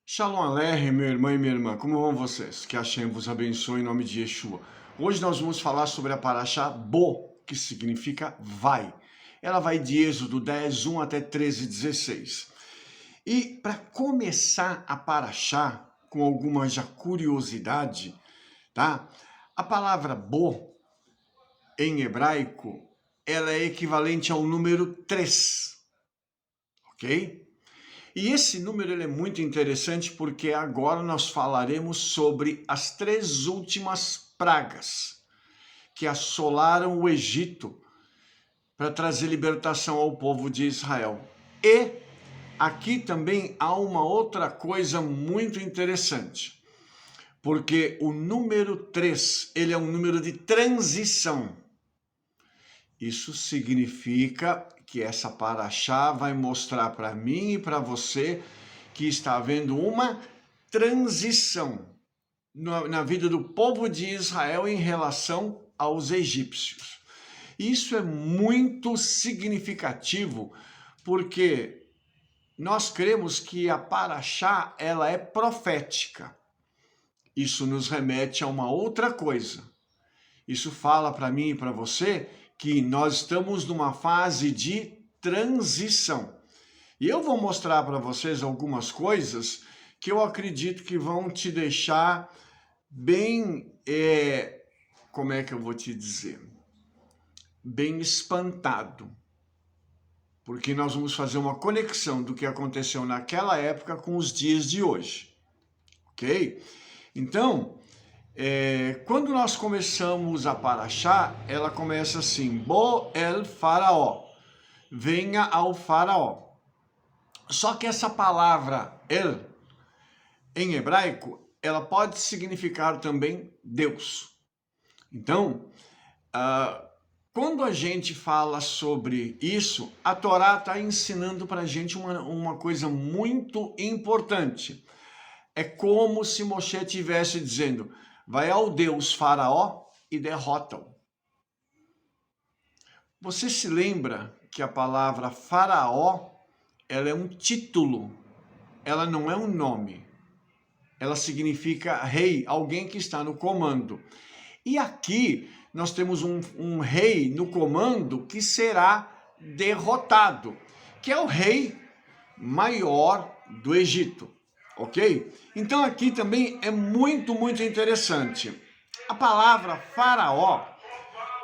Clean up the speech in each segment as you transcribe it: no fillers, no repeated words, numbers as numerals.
Shalom Aleichem, meu irmão e minha irmã, como vão vocês? Que Hashem vos abençoe em nome de Yeshua. Hoje nós vamos falar sobre a Parashá Bo, que significa vai. Ela vai de Êxodo 10, 1 até 13, 16. E para começar a Parashá, com alguma já curiosidade, tá? A palavra Bo, em hebraico, ela é equivalente ao número 3, ok? E esse número ele é muito interessante porque agora nós falaremos sobre as 3 últimas pragas que assolaram o Egito para trazer libertação ao povo de Israel. E aqui também há uma outra coisa muito interessante, porque o número 3, ele é um número de transição. Isso significa que essa paraxá vai mostrar para mim e para você que está havendo uma transição na vida do povo de Israel em relação aos egípcios. Isso é muito significativo porque nós cremos que a paraxá ela é profética. Isso nos remete a uma outra coisa. Isso fala para mim e para você que nós estamos numa fase de transição. E eu vou mostrar para vocês algumas coisas que eu acredito que vão te deixar bem, como é que eu vou te dizer? Bem espantado. Porque nós vamos fazer uma conexão do que aconteceu naquela época com os dias de hoje. Ok? Então, quando nós começamos a Parashá, ela começa assim, Bo el faraó, venha ao faraó. Só que essa palavra el, em hebraico, ela pode significar também Deus. Então, quando a gente fala sobre isso, a Torá está ensinando para a gente uma coisa muito importante. É como se Moshe estivesse dizendo, vai ao Deus faraó e derrota-o. Você se lembra que a palavra faraó, ela é um título, ela não é um nome. Ela significa rei, alguém que está no comando. E aqui nós temos um rei no comando que será derrotado, que é o rei maior do Egito. Ok? Então aqui também é muito interessante. A palavra faraó,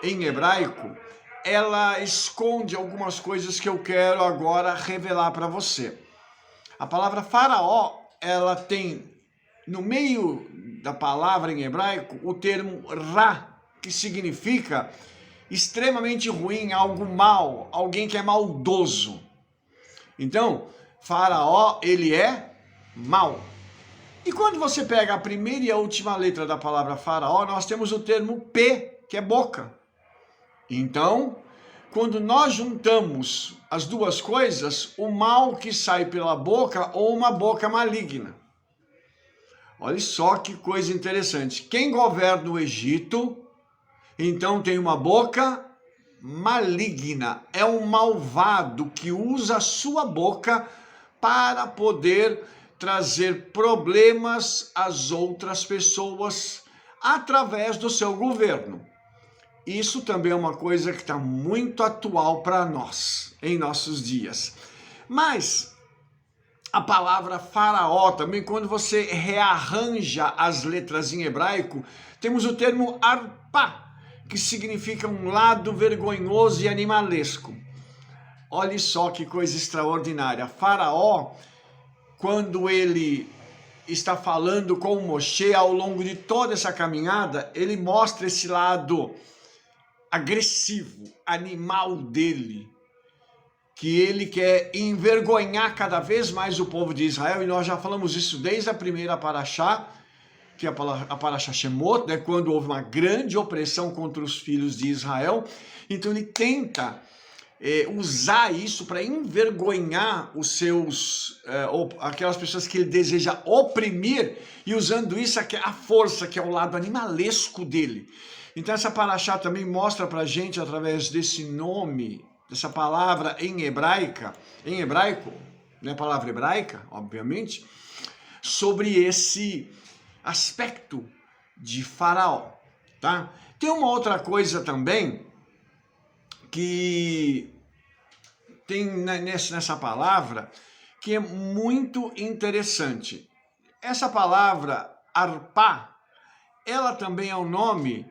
em hebraico, ela esconde algumas coisas que eu quero agora revelar para você. A palavra faraó, ela tem no meio da palavra em hebraico o termo ra, que significa extremamente ruim, algo mal, alguém que é maldoso. Então, faraó, ele é mal. E quando você pega a primeira e a última letra da palavra faraó, nós temos o termo P, que é boca. Então, quando nós juntamos as duas coisas, o mal que sai pela boca ou uma boca maligna. Olha só que coisa interessante. Quem governa o Egito, então tem uma boca maligna. É um malvado que usa a sua boca para poder trazer problemas às outras pessoas através do seu governo. Isso também é uma coisa que está muito atual para nós, em nossos dias. Mas a palavra faraó também, quando você rearranja as letras em hebraico, temos o termo arpá, que significa um lado vergonhoso e animalesco. Olha só que coisa extraordinária. Faraó, quando ele está falando com Moshe ao longo de toda essa caminhada, ele mostra esse lado agressivo, animal dele, que ele quer envergonhar cada vez mais o povo de Israel, e nós já falamos isso desde a primeira Parashá, que é a Parashá Shemot, né, quando houve uma grande opressão contra os filhos de Israel. Então ele tenta usar isso para envergonhar os seus, aquelas pessoas que ele deseja oprimir, e usando isso a força, que é o lado animalesco dele. Então essa Parashá também mostra para a gente, através desse nome, dessa palavra em hebraico, né, palavra hebraica, obviamente, sobre esse aspecto de Faraó, tá? Tem uma outra coisa também que tem nessa palavra que é muito interessante. Essa palavra arpá, ela também é o nome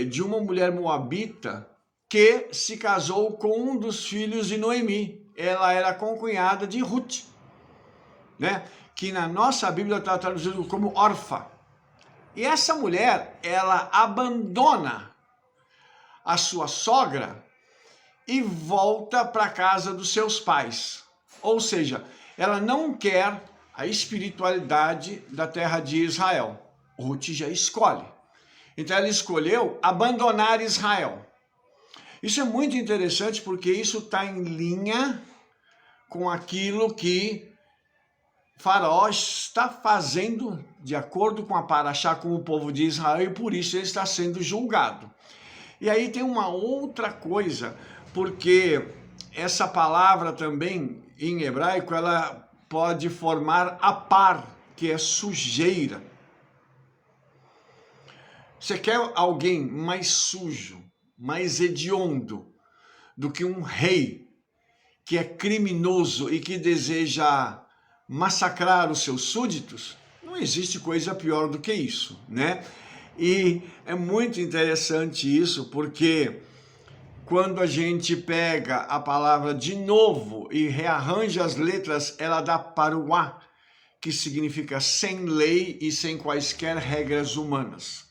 de uma mulher moabita que se casou com um dos filhos de Noemi. Ela era concunhada de Ruth, né? Que na nossa Bíblia está traduzido como órfã. E essa mulher, ela abandona a sua sogra e volta para a casa dos seus pais. Ou seja, ela não quer a espiritualidade da terra de Israel. Ruth já escolhe. Então ela escolheu abandonar Israel. Isso é muito interessante porque isso está em linha com aquilo que Faraó está fazendo de acordo com a Paraxá com o povo de Israel e por isso ele está sendo julgado. E aí tem uma outra coisa, porque essa palavra também em hebraico ela pode formar apar, que é sujeira. Você quer alguém mais sujo, mais hediondo do que um rei que é criminoso e que deseja massacrar os seus súditos? Não existe coisa pior do que isso, né? E é muito interessante isso, porque quando a gente pega a palavra de novo e rearranja as letras, ela dá paruá, que significa sem lei e sem quaisquer regras humanas.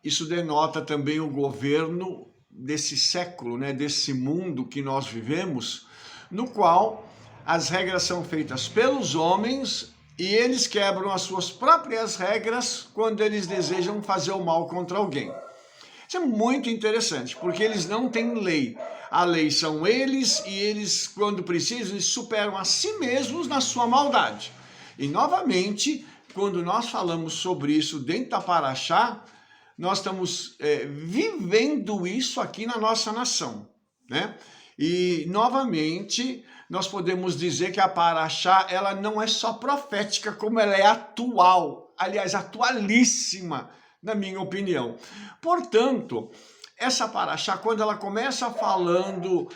Isso denota também o governo desse século, né, desse mundo que nós vivemos, no qual as regras são feitas pelos homens e eles quebram as suas próprias regras quando eles desejam fazer o mal contra alguém. Isso é muito interessante, porque eles não têm lei. A lei são eles e eles, quando precisam, eles superam a si mesmos na sua maldade. E, novamente, quando nós falamos sobre isso dentro da Paraxá, nós estamos vivendo isso aqui na nossa nação, né? E, novamente, nós podemos dizer que a Paraxá, ela não é só profética, como ela é atual, aliás, atualíssima, na minha opinião. Portanto, essa Paraxá, quando ela começa falando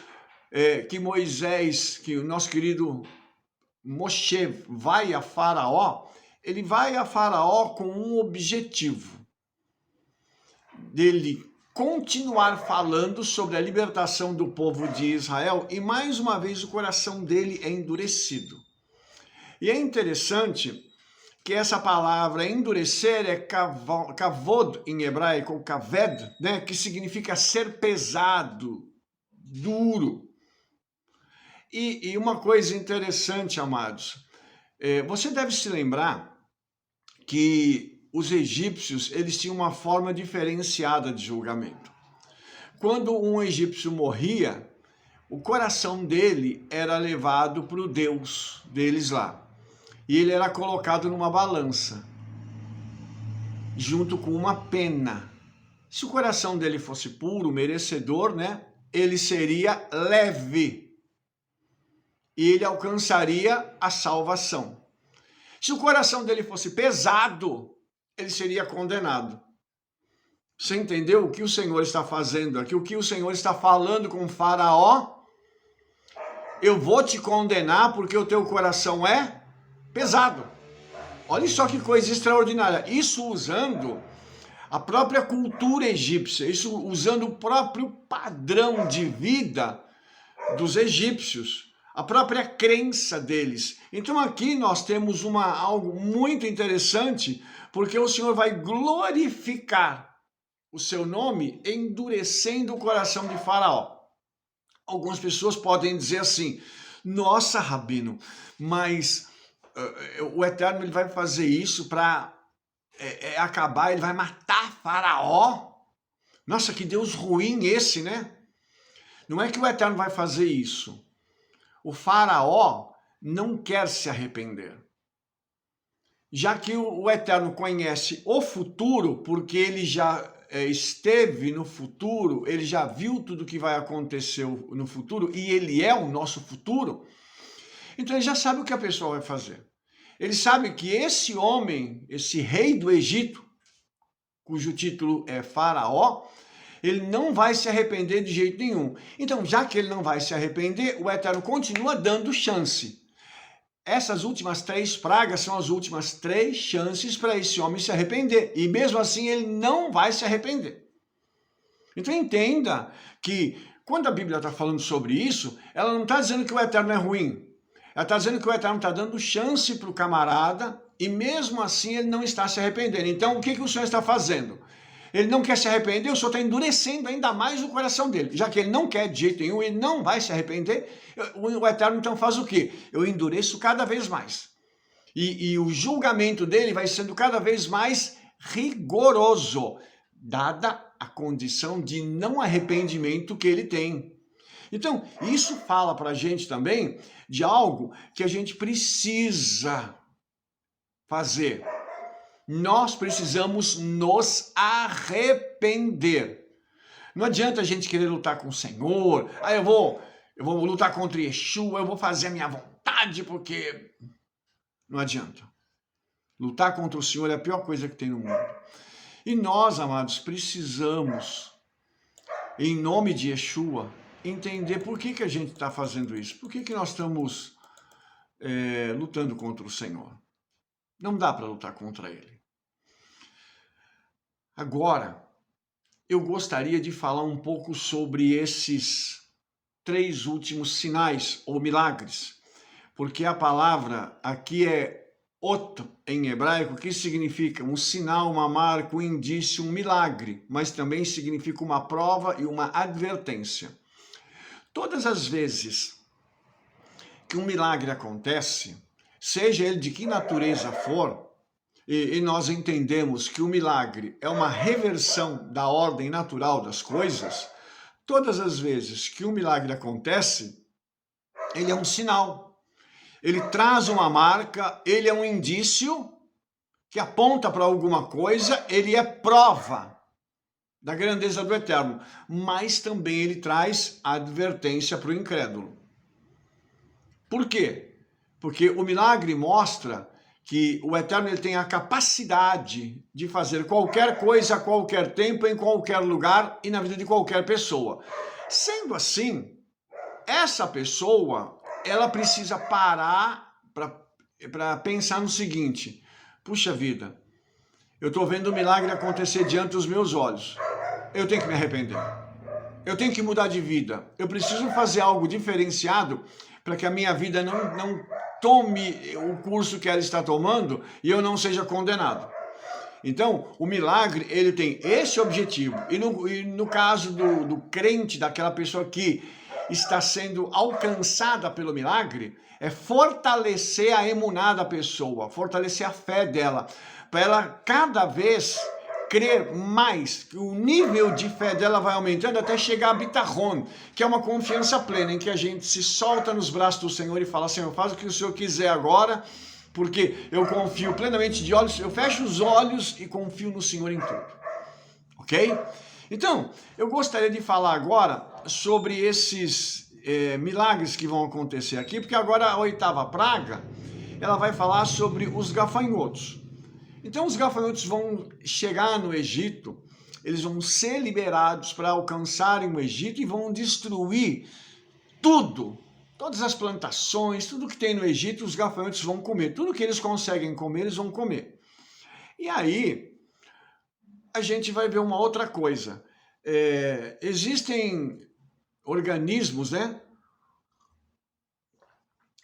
que Moisés, que o nosso querido Moshe vai a Faraó, ele vai a Faraó com um objetivo, dele continuar falando sobre a libertação do povo de Israel e mais uma vez o coração dele é endurecido. E é interessante que essa palavra endurecer é kavod em hebraico, kaved, né, que significa ser pesado, duro. E uma coisa interessante, amados, você deve se lembrar que os egípcios, eles tinham uma forma diferenciada de julgamento. Quando um egípcio morria, o coração dele era levado para o Deus deles lá. E ele era colocado numa balança, junto com uma pena. Se o coração dele fosse puro, merecedor, né, ele seria leve. E ele alcançaria a salvação. Se o coração dele fosse pesado, ele seria condenado. Você entendeu o que o Senhor está fazendo aqui? O que o Senhor está falando com Faraó? Eu vou te condenar porque o teu coração é pesado. Olha só que coisa extraordinária. Isso usando a própria cultura egípcia, isso usando o próprio padrão de vida dos egípcios, a própria crença deles. Então aqui nós temos algo muito interessante, porque o Senhor vai glorificar o seu nome endurecendo o coração de Faraó. Algumas pessoas podem dizer assim, nossa, Rabino, mas o Eterno ele vai fazer isso para acabar, ele vai matar Faraó? Nossa, que Deus ruim esse, né? Não é que o Eterno vai fazer isso. O Faraó não quer se arrepender. Já que o Eterno conhece o futuro, porque ele já esteve no futuro, ele já viu tudo que vai acontecer no futuro, e ele é o nosso futuro, Então ele já sabe o que a pessoa vai fazer. Ele sabe que esse homem, esse rei do Egito, cujo título é Faraó, ele não vai se arrepender de jeito nenhum. Então, já que ele não vai se arrepender, o Eterno continua dando chance. Essas últimas 3 pragas são as últimas 3 chances para esse homem se arrepender. E mesmo assim ele não vai se arrepender. Então entenda que quando a Bíblia está falando sobre isso, ela não está dizendo que o Eterno é ruim. Ela está dizendo que o Eterno está dando chance para o camarada e mesmo assim ele não está se arrependendo. Então o que o Senhor está fazendo? Ele não quer se arrepender, o Senhor está endurecendo ainda mais o coração dele. Já que ele não quer de jeito nenhum, ele não vai se arrepender, o Eterno então faz o quê? Eu endureço cada vez mais. E o julgamento dele vai sendo cada vez mais rigoroso, dada a condição de não arrependimento que ele tem. Então, isso fala para a gente também de algo que a gente precisa fazer. Nós precisamos nos arrepender. Não adianta a gente querer lutar com o Senhor. Eu vou lutar contra Yeshua, eu vou fazer a minha vontade, porque... Não adianta. Lutar contra o Senhor é a pior coisa que tem no mundo. E nós, amados, precisamos, em nome de Yeshua, entender por que a gente está fazendo isso. Por que nós estamos lutando contra o Senhor. Não dá para lutar contra Ele. Agora, eu gostaria de falar um pouco sobre esses 3 últimos sinais ou milagres, porque a palavra aqui é ot em hebraico, que significa um sinal, uma marca, um indício, um milagre, mas também significa uma prova e uma advertência. Todas as vezes que um milagre acontece, seja ele de que natureza for, e nós entendemos que o milagre é uma reversão da ordem natural das coisas, todas as vezes que um milagre acontece, ele é um sinal, ele traz uma marca, ele é um indício que aponta para alguma coisa, ele é prova da grandeza do Eterno, mas também ele traz advertência para o incrédulo. Por quê? Porque o milagre mostra que o Eterno ele tem a capacidade de fazer qualquer coisa a qualquer tempo, em qualquer lugar e na vida de qualquer pessoa. Sendo assim, essa pessoa, ela precisa parar para pensar no seguinte: puxa vida, eu estou vendo o milagre acontecer diante dos meus olhos. Eu tenho que me arrepender. Eu tenho que mudar de vida. Eu preciso fazer algo diferenciado para que a minha vida não tome o curso que ela está tomando e eu não seja condenado. Então, o milagre, ele tem esse objetivo. E no caso do crente, daquela pessoa que está sendo alcançada pelo milagre, é fortalecer a emuná da pessoa, fortalecer a fé dela, para ela cada vez crer mais, que o nível de fé dela vai aumentando até chegar a bitachon, que é uma confiança plena, em que a gente se solta nos braços do Senhor e fala: Senhor, faz o que o Senhor quiser agora, porque eu confio plenamente de olhos, eu fecho os olhos e confio no Senhor em tudo. Ok? Então, eu gostaria de falar agora sobre esses milagres que vão acontecer aqui, porque agora a 8ª praga, ela vai falar sobre os gafanhotos. Então os gafanhotos vão chegar no Egito, eles vão ser liberados para alcançarem o Egito e vão destruir tudo, todas as plantações, tudo que tem no Egito, os gafanhotos vão comer. Tudo que eles conseguem comer, eles vão comer. E aí, a gente vai ver uma outra coisa. Existem organismos,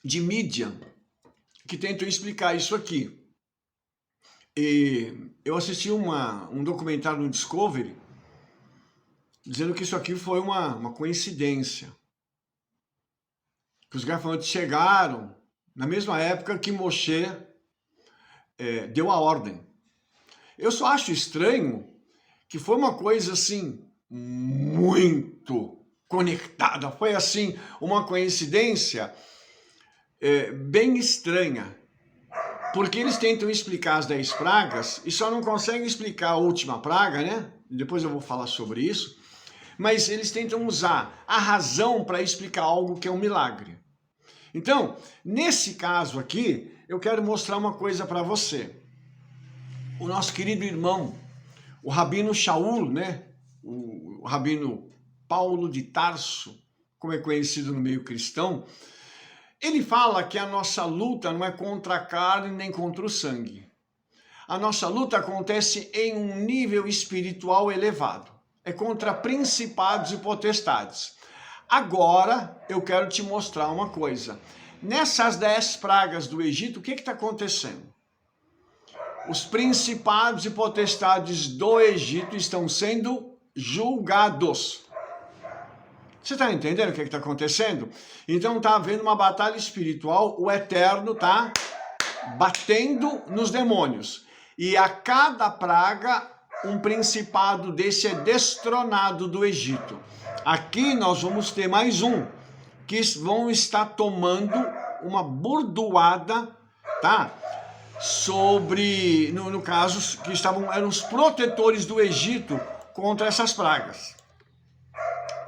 de mídia que tentam explicar isso aqui. E eu assisti um documentário no Discovery dizendo que isso aqui foi uma coincidência. Que os gafanhotos chegaram na mesma época que Moshe deu a ordem. Eu só acho estranho que foi uma coisa assim muito conectada. Foi assim uma coincidência bem estranha. Porque eles tentam explicar as 10 pragas e só não conseguem explicar a última praga, Depois eu vou falar sobre isso. Mas eles tentam usar a razão para explicar algo que é um milagre. Então, nesse caso aqui, eu quero mostrar uma coisa para você. O nosso querido irmão, o Rabino Shaul, né? O Rabino Paulo de Tarso, como é conhecido no meio cristão, ele fala que a nossa luta não é contra a carne nem contra o sangue. A nossa luta acontece em um nível espiritual elevado. É contra principados e potestades. Agora, eu quero te mostrar uma coisa. Nessas 10 pragas do Egito, o que está acontecendo? Os principados e potestades do Egito estão sendo julgados. Você está entendendo o que está acontecendo? Então está havendo uma batalha espiritual, o Eterno está batendo nos demônios. E a cada praga, um principado desse é destronado do Egito. Aqui nós vamos ter mais um, que vão estar tomando uma bordoada, tá? Sobre, no caso, que eram os protetores do Egito contra essas pragas.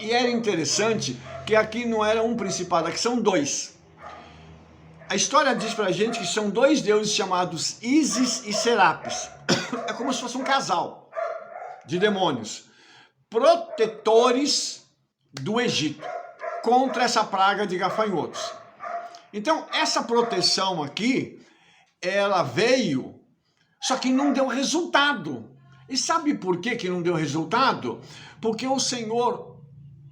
E era interessante que aqui não era um principado, aqui são dois. A história diz pra gente que são dois deuses chamados Ísis e Serapis. É como se fosse um casal de demônios, protetores do Egito, contra essa praga de gafanhotos. Então, essa proteção aqui, ela veio, só que não deu resultado. E sabe por que não deu resultado? Porque o Senhor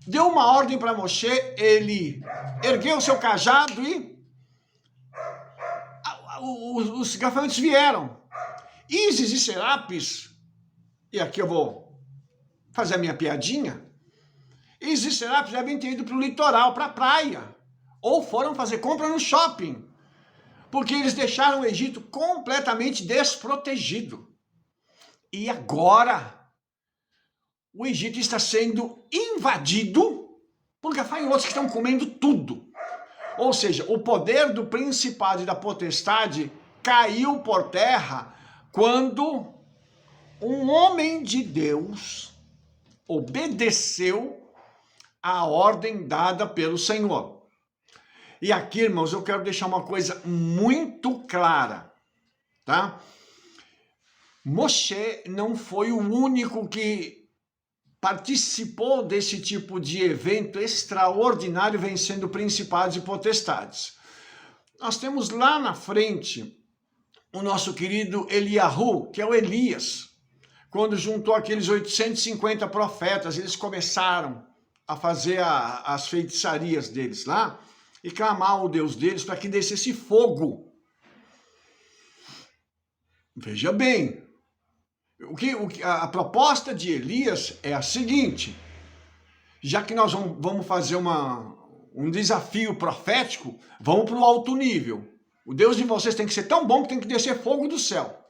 deu uma ordem para Moshe, ele ergueu o seu cajado e os gafanhotos vieram. Ísis e Serapis, e aqui eu vou fazer a minha piadinha, Ísis e Serapis devem ter ido para o litoral, para a praia, ou foram fazer compra no shopping, porque eles deixaram o Egito completamente desprotegido. E agora, o Egito está sendo invadido por gafanhotos que estão comendo tudo. Ou seja, o poder do principado e da potestade caiu por terra quando um homem de Deus obedeceu a ordem dada pelo Senhor. E aqui, irmãos, eu quero deixar uma coisa muito clara, tá? Moshe não foi o único que participou desse tipo de evento extraordinário vencendo principados e potestades. Nós temos lá na frente o nosso querido Eliahu, que é o Elias. Quando juntou aqueles 850 profetas, eles começaram a fazer as feitiçarias deles lá e clamar ao Deus deles para que descesse fogo. Veja bem, a proposta de Elias é a seguinte: já que nós vamos fazer um desafio profético, vamos para o alto nível. O Deus de vocês tem que ser tão bom que tem que descer fogo do céu.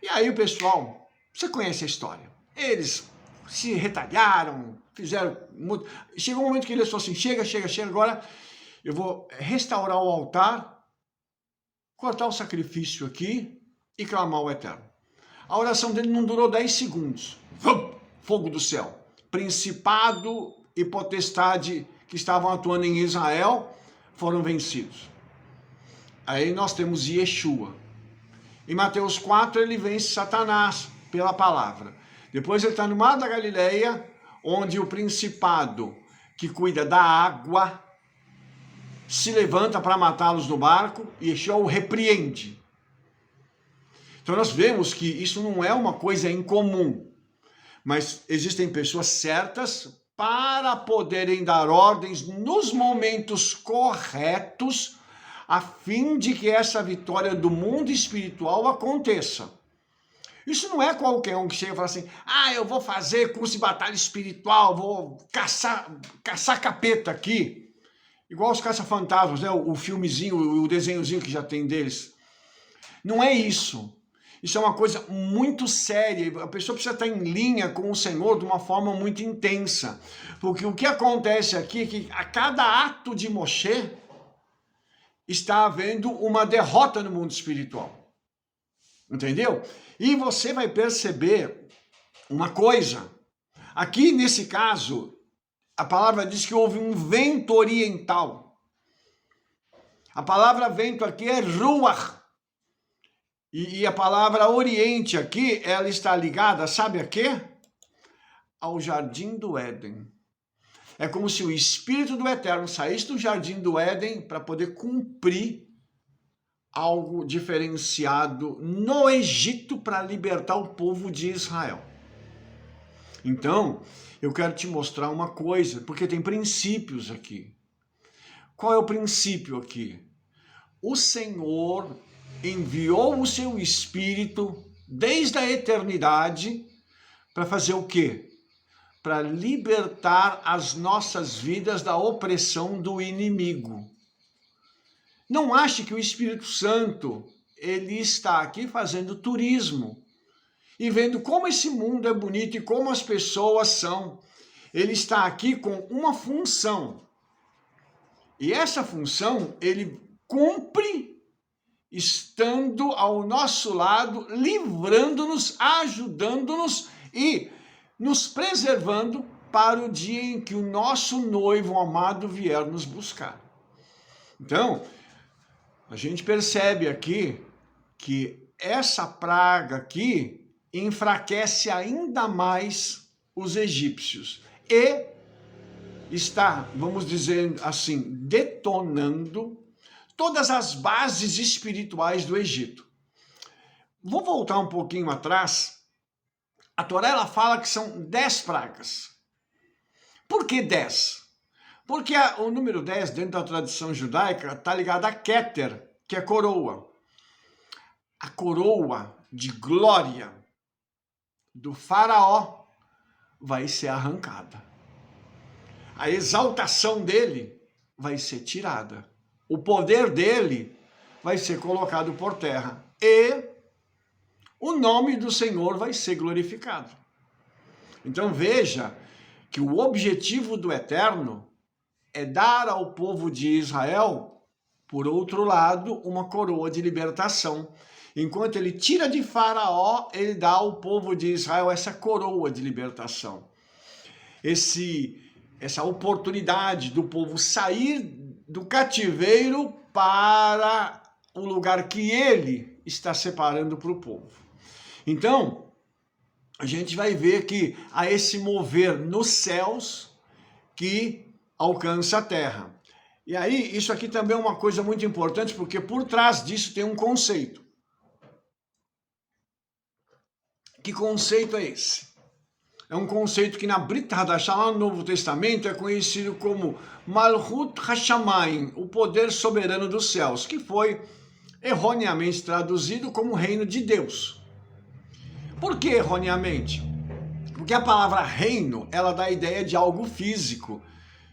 E aí o pessoal, você conhece a história, eles se retalharam, fizeram... Chegou um momento que eles falaram assim, chega, agora eu vou restaurar o altar, cortar o sacrifício aqui e clamar ao Eterno. A oração dele não durou 10 segundos. Fogo do céu. Principado e potestade que estavam atuando em Israel foram vencidos. Aí nós temos Yeshua. Em Mateus 4 ele vence Satanás pela palavra. Depois ele está no mar da Galileia, onde o principado que cuida da água se levanta para matá-los no barco e Yeshua o repreende. Então nós vemos que isso não é uma coisa incomum, mas existem pessoas certas para poderem dar ordens nos momentos corretos, a fim de que essa vitória do mundo espiritual aconteça. Isso não é qualquer um que chega e fala assim, eu vou fazer curso de batalha espiritual, vou caçar capeta aqui, igual os caça-fantasmas, né? O filmezinho, o desenhozinho que já tem deles. Não é isso. Isso é uma coisa muito séria, a pessoa precisa estar em linha com o Senhor de uma forma muito intensa, porque o que acontece aqui é que a cada ato de Moshe está havendo uma derrota no mundo espiritual, entendeu? E você vai perceber uma coisa, aqui nesse caso, a palavra diz que houve um vento oriental, A palavra vento aqui é ruach. E a palavra oriente aqui, ela está ligada, sabe a quê? Ao jardim do Éden. É como se o Espírito do Eterno saísse do jardim do Éden para poder cumprir algo diferenciado no Egito para libertar o povo de Israel. Então, eu quero te mostrar uma coisa, porque tem princípios aqui. Qual é o princípio aqui? O Senhor enviou o seu Espírito desde a eternidade para fazer o quê? Para libertar as nossas vidas da opressão do inimigo. Não ache que o Espírito Santo, ele está aqui fazendo turismo e vendo como esse mundo é bonito e como as pessoas são. Ele está aqui com uma função. E essa função, ele cumpre estando ao nosso lado, livrando-nos, ajudando-nos e nos preservando para o dia em que o nosso noivo amado vier nos buscar. Então, a gente percebe aqui que essa praga aqui enfraquece ainda mais os egípcios e está, vamos dizer assim, detonando todas as bases espirituais do Egito. Vou voltar um pouquinho atrás. A Torá ela fala que são 10 pragas. Por que 10? Porque o número 10, dentro da tradição judaica, está ligado a Keter, que é coroa. A coroa de glória do faraó vai ser arrancada. A exaltação dele vai ser tirada. O poder dele vai ser colocado por terra. E o nome do Senhor vai ser glorificado. Então veja que o objetivo do Eterno é dar ao povo de Israel, por outro lado, uma coroa de libertação. Enquanto ele tira de Faraó, ele dá ao povo de Israel essa coroa de libertação. Essa oportunidade do povo sair do cativeiro para o lugar que ele está separando para o povo. Então, a gente vai ver que há esse mover nos céus que alcança a terra. E aí, isso aqui também é uma coisa muito importante, porque por trás disso tem um conceito. Que conceito é esse? É um conceito que na Brit Hadashah, lá no Novo Testamento, é conhecido como Malchut Hashamayim, o poder soberano dos céus, que foi erroneamente traduzido como reino de Deus. Por que erroneamente? Porque a palavra reino, ela dá a ideia de algo físico,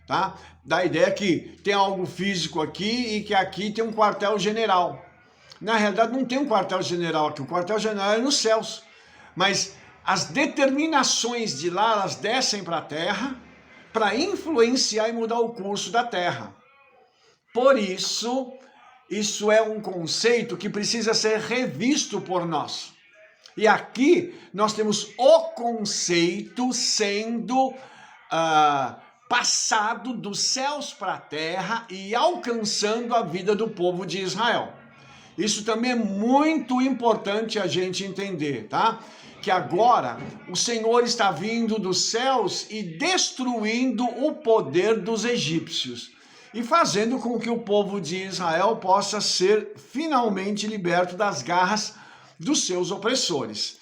tá? Dá a ideia que tem algo físico aqui e que aqui tem um quartel-general. Na realidade, não tem um quartel-general aqui, o quartel-general é nos céus. Mas as determinações de lá, elas descem para a terra para influenciar e mudar o curso da terra. Por isso, isso é um conceito que precisa ser revisto por nós. E aqui nós temos o conceito sendo passado dos céus para a terra e alcançando a vida do povo de Israel. Isso também é muito importante a gente entender, tá? Que agora o Senhor está vindo dos céus e destruindo o poder dos egípcios e fazendo com que o povo de Israel possa ser finalmente liberto das garras dos seus opressores,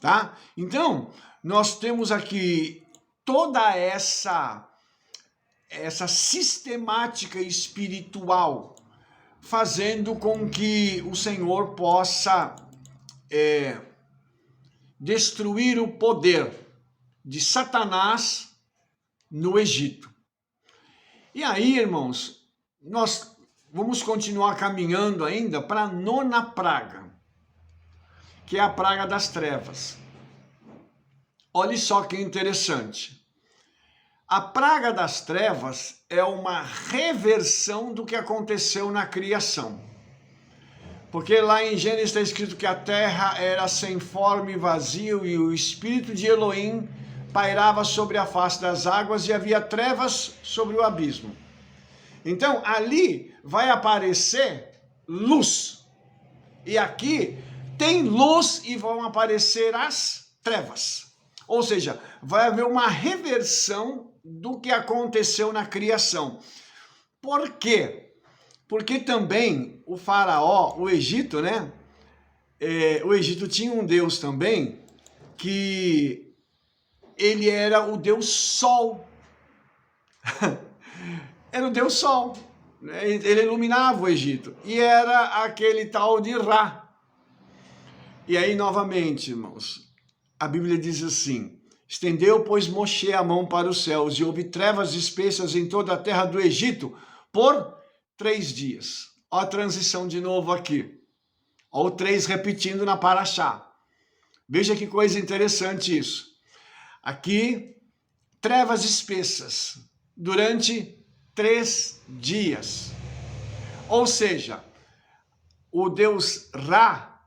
tá? Então, nós temos aqui toda essa sistemática espiritual fazendo com que o Senhor possa destruir o poder de Satanás no Egito. E aí, irmãos, nós vamos continuar caminhando ainda para a 9ª praga, que é a praga das trevas. Olha só que interessante. A praga das trevas é uma reversão do que aconteceu na criação. Porque lá em Gênesis está escrito que a terra era sem forma e vazio e o Espírito de Elohim pairava sobre a face das águas e havia trevas sobre o abismo. Então, ali vai aparecer luz. E aqui tem luz e vão aparecer as trevas. Ou seja, vai haver uma reversão do que aconteceu na criação. Por quê? Porque também o faraó, o Egito, né? O Egito tinha um deus também, que ele era o deus Sol. Era o deus Sol. Ele iluminava o Egito. E era aquele tal de Ra. E aí, novamente, irmãos, a Bíblia diz assim: estendeu, pois, Moshe a mão para os céus, e houve trevas espessas em toda a terra do Egito por 3 dias. Olha a transição de novo aqui. Olha o 3 repetindo na Paraxá. Veja que coisa interessante isso. Aqui, trevas espessas durante 3 dias. Ou seja, o deus Ra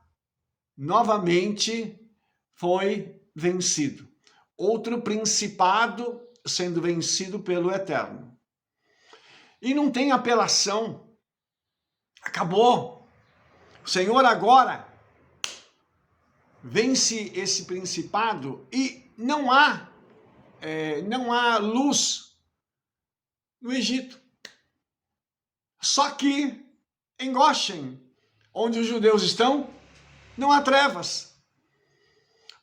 novamente foi vencido. Outro principado sendo vencido pelo Eterno. E não tem apelação. Acabou. O Senhor agora vence esse principado e não há luz no Egito. Só que em Goshen, onde os judeus estão, não há trevas.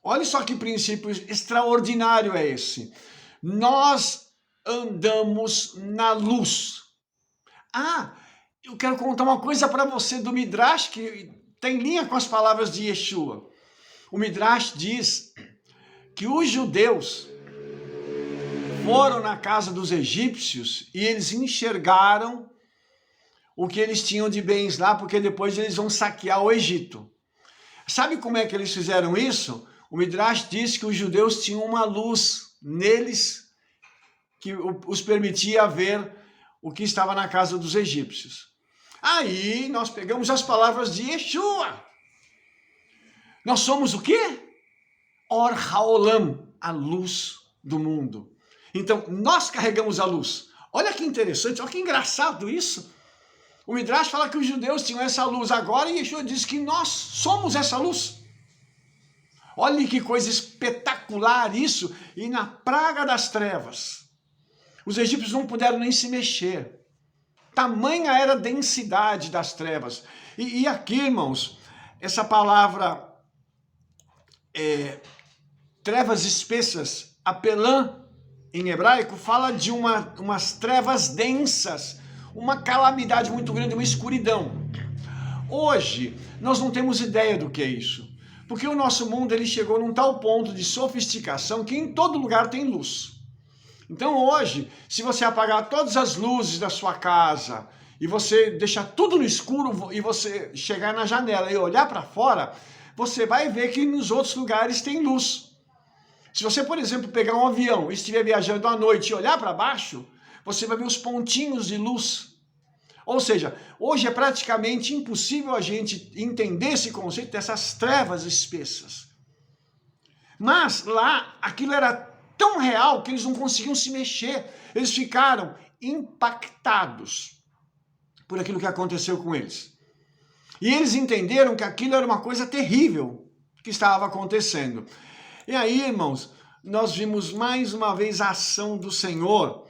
Olha só que princípio extraordinário é esse. Nós andamos na luz. Eu quero contar uma coisa para você do Midrash, que tem linha com as palavras de Yeshua. O Midrash diz que os judeus foram na casa dos egípcios e eles enxergaram o que eles tinham de bens lá, porque depois eles vão saquear o Egito. Sabe como é que eles fizeram isso? O Midrash diz que os judeus tinham uma luz neles que os permitia ver o que estava na casa dos egípcios. Aí nós pegamos as palavras de Yeshua. Nós somos o quê? Or Haolam, a luz do mundo. Então, nós carregamos a luz. Olha que interessante, olha que engraçado isso. O Midrash fala que os judeus tinham essa luz agora e Yeshua diz que nós somos essa luz. Olha que coisa espetacular isso. E na praga das trevas, os egípcios não puderam nem se mexer. Tamanha era a densidade das trevas. E aqui, irmãos, essa palavra trevas espessas, apelã, em hebraico, fala de umas trevas densas, uma calamidade muito grande, uma escuridão. Hoje, nós não temos ideia do que é isso, porque o nosso mundo ele chegou num tal ponto de sofisticação que em todo lugar tem luz. Então hoje, se você apagar todas as luzes da sua casa e você deixar tudo no escuro e você chegar na janela e olhar para fora, você vai ver que nos outros lugares tem luz. Se você, por exemplo, pegar um avião e estiver viajando à noite e olhar para baixo, você vai ver os pontinhos de luz. Ou seja, hoje é praticamente impossível a gente entender esse conceito dessas trevas espessas. Mas lá, aquilo era tão real que eles não conseguiam se mexer. Eles ficaram impactados por aquilo que aconteceu com eles. E eles entenderam que aquilo era uma coisa terrível que estava acontecendo. E aí, irmãos, nós vimos mais uma vez a ação do Senhor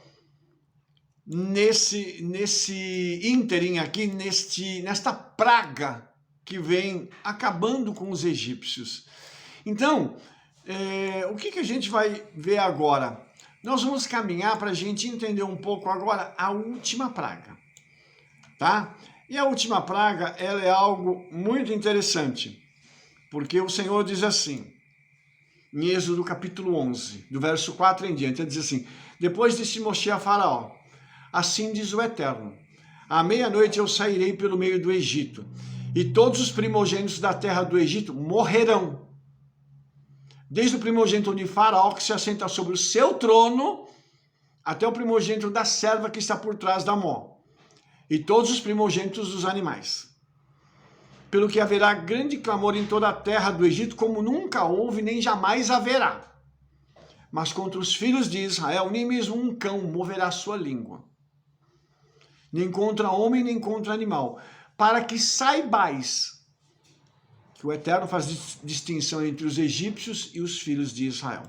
nesse ínterim aqui, nesta praga que vem acabando com os egípcios. Então, o que a gente vai ver agora? Nós vamos caminhar para a gente entender um pouco agora a última praga, tá? E a última praga, ela é algo muito interessante, porque o Senhor diz assim, em Êxodo capítulo 11, do verso 4 em diante, ele diz assim, depois disse Moshe a Faraó, assim diz o Eterno, à meia-noite eu sairei pelo meio do Egito, e todos os primogênitos da terra do Egito morrerão, desde o primogênito de Faraó que se assenta sobre o seu trono, até o primogênito da serva que está por trás da mó, e todos os primogênitos dos animais. Pelo que haverá grande clamor em toda a terra do Egito, como nunca houve, nem jamais haverá. Mas contra os filhos de Israel, nem mesmo um cão moverá sua língua. nem contra homem, nem contra animal, para que saibais que o Eterno faz distinção entre os egípcios e os filhos de Israel.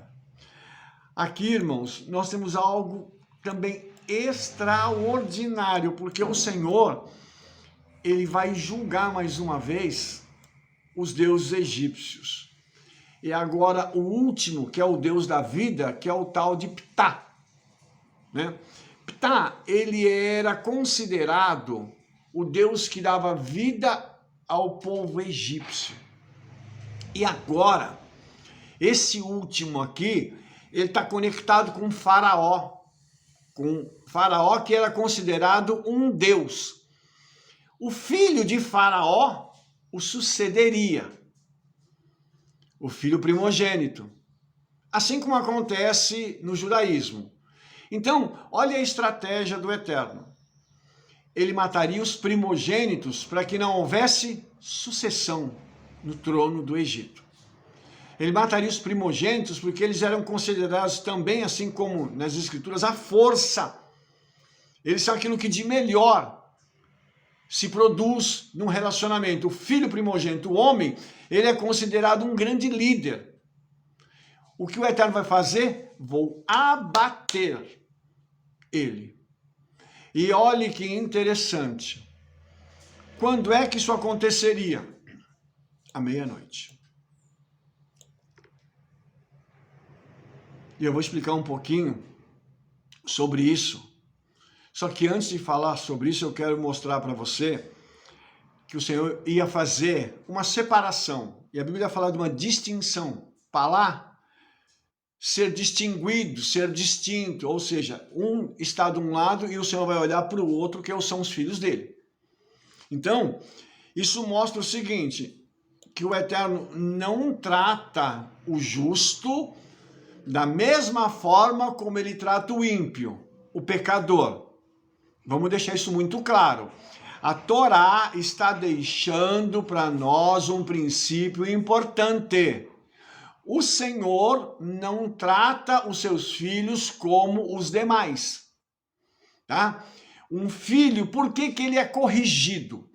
Aqui, irmãos, nós temos algo também extraordinário, porque o Senhor, ele vai julgar mais uma vez os deuses egípcios. E agora o último, que é o Deus da vida, que é o tal de Ptah, né? Ptah, ele era considerado o Deus que dava vida ao povo egípcio. E agora, esse último aqui, ele está conectado com Faraó que era considerado um deus. O filho de Faraó o sucederia, o filho primogênito, assim como acontece no judaísmo. Então, olha a estratégia do Eterno. Ele mataria os primogênitos para que não houvesse sucessão no trono do Egito. Ele mataria os primogênitos porque eles eram considerados também, assim como nas escrituras, a força. Eles são aquilo que de melhor se produz num relacionamento. O filho primogênito, o homem, ele é considerado um grande líder. O que o Eterno vai fazer? Vou abater ele. E olhe que interessante. Quando é que isso aconteceria? À meia-noite. E eu vou explicar um pouquinho sobre isso. Só que antes de falar sobre isso, eu quero mostrar para você que o Senhor ia fazer uma separação. E a Bíblia fala de uma distinção. Para lá, ser distinguido, ser distinto. Ou seja, um está de um lado e o Senhor vai olhar para o outro, que são os filhos dele. Então, isso mostra o seguinte, que o Eterno não trata o justo da mesma forma como ele trata o ímpio, o pecador. Vamos deixar isso muito claro. A Torá está deixando para nós um princípio importante. O Senhor não trata os seus filhos como os demais. Tá? Um filho, por que ele é corrigido?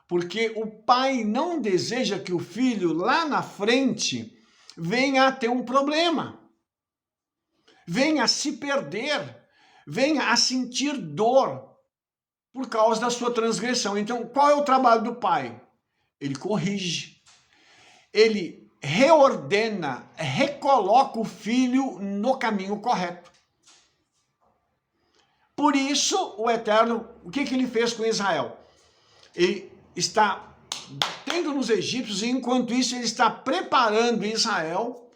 Porque o pai não deseja que o filho lá na frente venha a ter um problema, venha a se perder, venha a sentir dor por causa da sua transgressão. Então, qual é o trabalho do pai? Ele corrige, ele reordena, recoloca o filho no caminho correto. Por isso, o Eterno, o que ele fez com Israel? Ele está batendo nos egípcios e, enquanto isso, ele está preparando Israel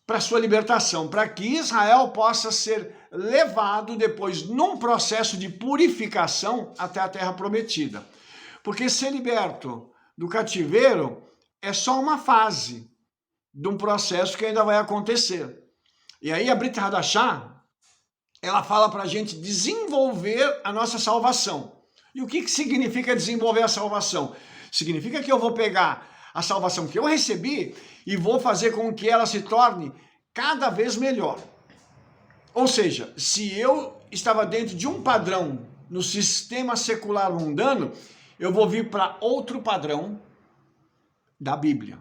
para sua libertação, para que Israel possa ser levado depois num processo de purificação até a terra prometida. Porque ser liberto do cativeiro é só uma fase de um processo que ainda vai acontecer. E aí a Brit Hadashah, ela fala para a gente desenvolver a nossa salvação. E o que significa desenvolver a salvação? Significa que eu vou pegar a salvação que eu recebi e vou fazer com que ela se torne cada vez melhor. Ou seja, se eu estava dentro de um padrão no sistema secular mundano, eu vou vir para outro padrão da Bíblia.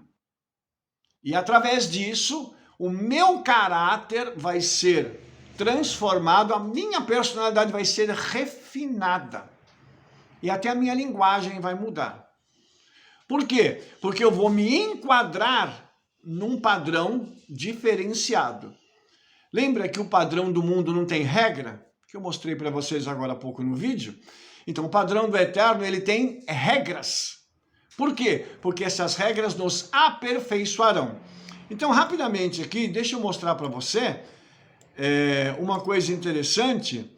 E através disso, o meu caráter vai ser transformado, a minha personalidade vai ser refinada. E até a minha linguagem vai mudar. Por quê? Porque eu vou me enquadrar num padrão diferenciado. Lembra que o padrão do mundo não tem regra? Que eu mostrei para vocês agora há pouco no vídeo. Então, o padrão do Eterno, ele tem regras. Por quê? Porque essas regras nos aperfeiçoarão. Então, rapidamente aqui, deixa eu mostrar para você uma coisa interessante,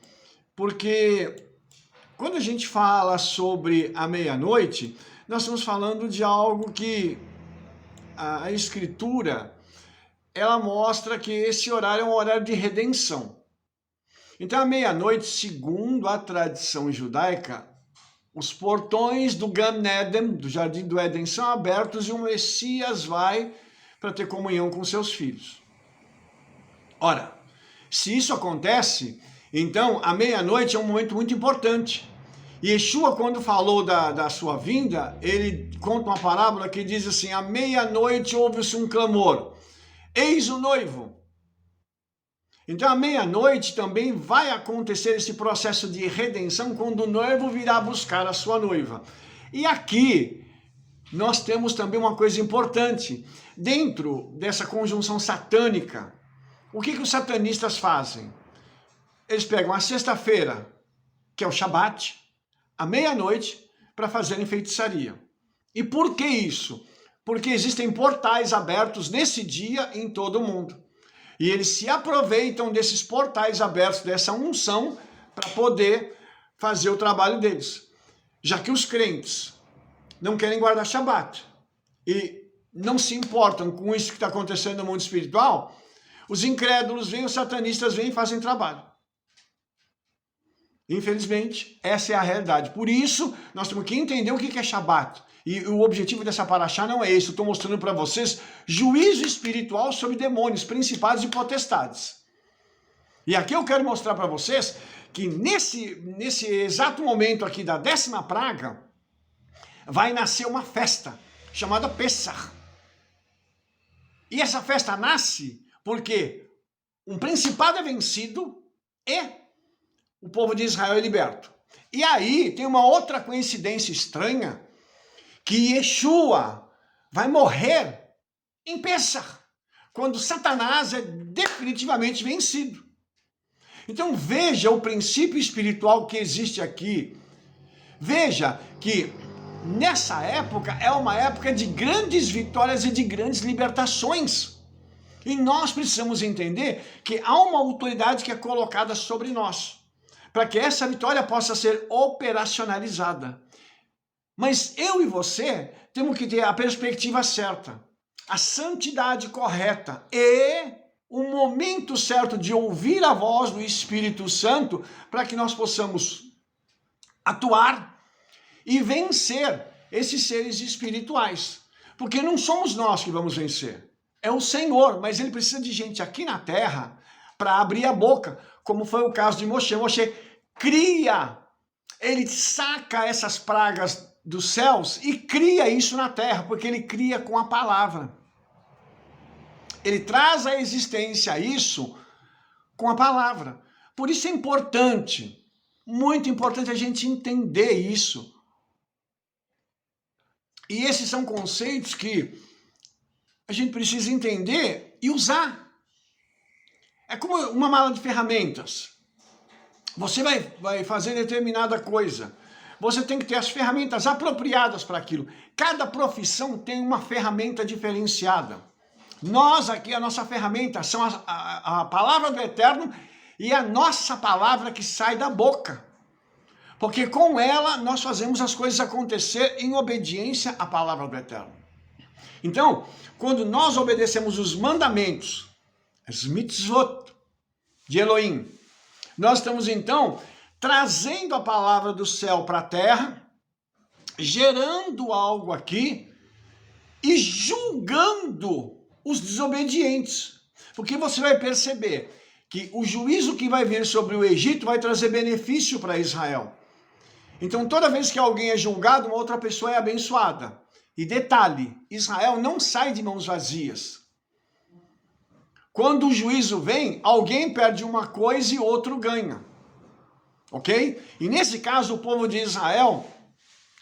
porque quando a gente fala sobre a meia-noite, nós estamos falando de algo que a Escritura, ela mostra que esse horário é um horário de redenção. Então, à meia-noite, segundo a tradição judaica, os portões do Gan Eden, do Jardim do Éden, são abertos e o Messias vai para ter comunhão com seus filhos. Ora, se isso acontece, então a meia-noite é um momento muito importante, Yeshua, quando falou da sua vinda, ele conta uma parábola que diz assim: à meia-noite ouve-se um clamor, eis o noivo. Então, à meia-noite também vai acontecer esse processo de redenção, quando o noivo virá buscar a sua noiva. E aqui nós temos também uma coisa importante. Dentro dessa conjunção satânica, o que os satanistas fazem? Eles pegam a sexta-feira, que é o Shabat, à meia-noite, para fazerem feitiçaria. E por que isso? Porque existem portais abertos nesse dia em todo o mundo. E eles se aproveitam desses portais abertos, dessa unção, para poder fazer o trabalho deles. Já que os crentes não querem guardar Shabat e não se importam com isso que está acontecendo no mundo espiritual, os incrédulos vêm, os satanistas vêm e fazem trabalho. Infelizmente, essa é a realidade. Por isso, nós temos que entender o que é Shabat. E o objetivo dessa paraxá não é esse. Eu estou mostrando para vocês juízo espiritual sobre demônios, principados e potestades. E aqui eu quero mostrar para vocês que nesse exato momento aqui da 10ª praga, vai nascer uma festa chamada Pessah. E essa festa nasce porque um principado é vencido e o povo de Israel é liberto. E aí tem uma outra coincidência estranha, que Yeshua vai morrer em Pessah, quando Satanás é definitivamente vencido. Então veja o princípio espiritual que existe aqui. Veja que nessa época é uma época de grandes vitórias e de grandes libertações. E nós precisamos entender que há uma autoridade que é colocada sobre nós, para que essa vitória possa ser operacionalizada. Mas eu e você temos que ter a perspectiva certa, a santidade correta e o momento certo de ouvir a voz do Espírito Santo, para que nós possamos atuar e vencer esses seres espirituais. Porque não somos nós que vamos vencer, é o Senhor, mas ele precisa de gente aqui na terra para abrir a boca, como foi o caso de Moshe. Moshe cria, ele saca essas pragas dos céus e cria isso na terra, porque ele cria com a palavra. Ele traz à existência isso com a palavra. Por isso é importante, muito importante a gente entender isso. E esses são conceitos que a gente precisa entender e usar. É como uma mala de ferramentas. Você vai fazer determinada coisa. Você tem que ter as ferramentas apropriadas para aquilo. Cada profissão tem uma ferramenta diferenciada. Nós aqui, a nossa ferramenta são a palavra do Eterno e a nossa palavra que sai da boca. Porque com ela nós fazemos as coisas acontecer em obediência à palavra do Eterno. Então, quando nós obedecemos os mandamentos, as mitzvot de Elohim, nós estamos então trazendo a palavra do céu para a terra, gerando algo aqui e julgando os desobedientes. Porque você vai perceber que o juízo que vai vir sobre o Egito vai trazer benefício para Israel. Então toda vez que alguém é julgado, uma outra pessoa é abençoada. E detalhe, Israel não sai de mãos vazias. Quando o juízo vem, alguém perde uma coisa e outro ganha. Ok? E nesse caso, o povo de Israel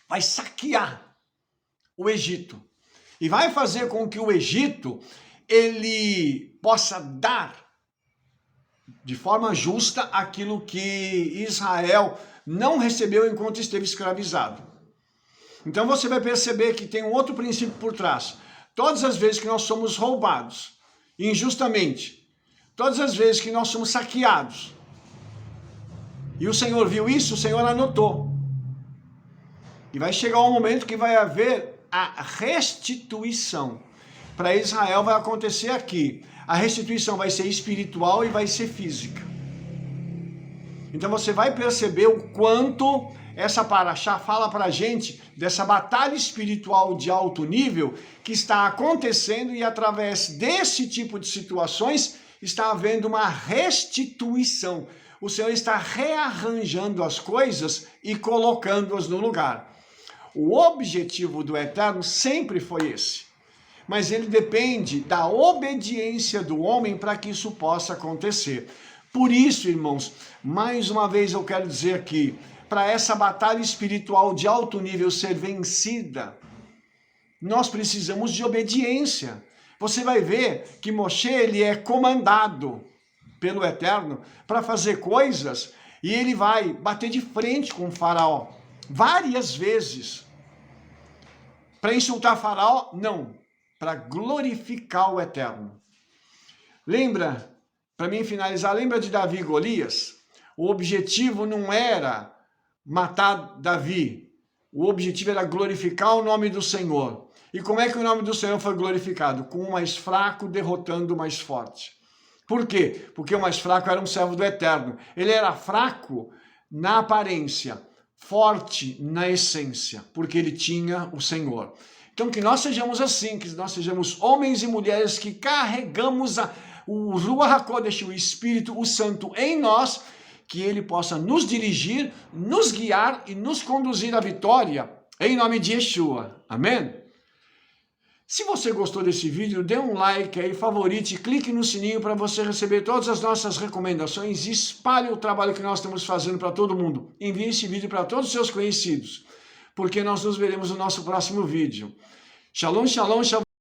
vai saquear o Egito. E vai fazer com que o Egito, ele possa dar de forma justa aquilo que Israel não recebeu enquanto esteve escravizado. Então você vai perceber que tem um outro princípio por trás. Todas as vezes que nós somos roubados injustamente, todas as vezes que nós somos saqueados, e o Senhor viu isso, o Senhor anotou. E vai chegar um momento que vai haver a restituição. Para Israel vai acontecer aqui. A restituição vai ser espiritual e vai ser física. Então você vai perceber o quanto essa paraxá fala para a gente dessa batalha espiritual de alto nível que está acontecendo, e através desse tipo de situações está havendo uma restituição. o Senhor está rearranjando as coisas e colocando-as no lugar. O objetivo do Eterno sempre foi esse. Mas ele depende da obediência do homem para que isso possa acontecer. Por isso, irmãos, mais uma vez eu quero dizer aqui, para essa batalha espiritual de alto nível ser vencida, nós precisamos de obediência. Você vai ver que Moshe, ele é comandado pelo Eterno para fazer coisas e ele vai bater de frente com o faraó várias vezes. Para insultar faraó? Não. Para glorificar o Eterno. Lembra, para mim finalizar, lembra de Davi e Golias? O objetivo não era matar Davi. O objetivo era glorificar o nome do Senhor. E como é que o nome do Senhor foi glorificado? Com o mais fraco derrotando o mais forte. Por quê? Porque o mais fraco era um servo do Eterno. Ele era fraco na aparência, forte na essência, porque ele tinha o Senhor. Então que nós sejamos assim, que nós sejamos homens e mulheres que carregamos o Ruach HaKodesh, o Espírito, o Santo em nós, que ele possa nos dirigir, nos guiar e nos conduzir à vitória, em nome de Yeshua. Amém? Se você gostou desse vídeo, dê um like aí, favorite, clique no sininho para você receber todas as nossas recomendações, espalhe o trabalho que nós estamos fazendo para todo mundo. Envie esse vídeo para todos os seus conhecidos, porque nós nos veremos no nosso próximo vídeo. Shalom, shalom, shalom.